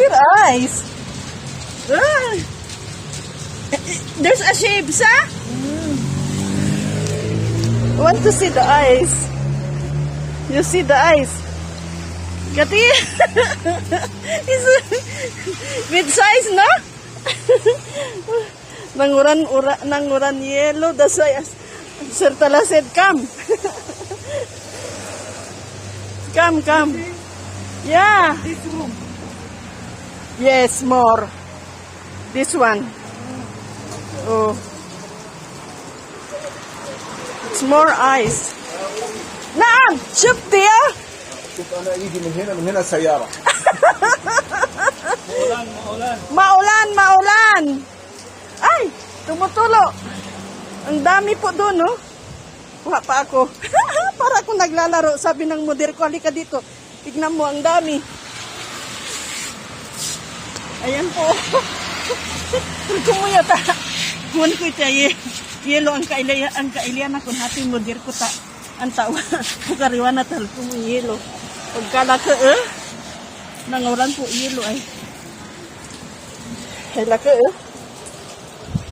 your eyes. Ah. There's a shape, sa? Want to see the eyes. You see the eyes. Kati? It's with size, no? Nanguran yellow. That's why Sir Tala said, come. Come. Yeah. This room. Yes, more. This one. Oh. It's more eyes. نعم شفتي يا شوف انا ايدي من هنا سياره. Maulan. Ay, tumutulo. Ang dami po doon, no? Kuha pa ako. Para ako naglalaro. Sabi ng model ko, halika dito. Tignan mo, ang dami. Ayan po. Kumuya ta. Kuhan ko ito, yelo ang kailian ako. Hati model ko ta. Ang tawa. Bukariwan na tal kung yelo. Pagkala ka, nanguran po yelo ay. Hala ka,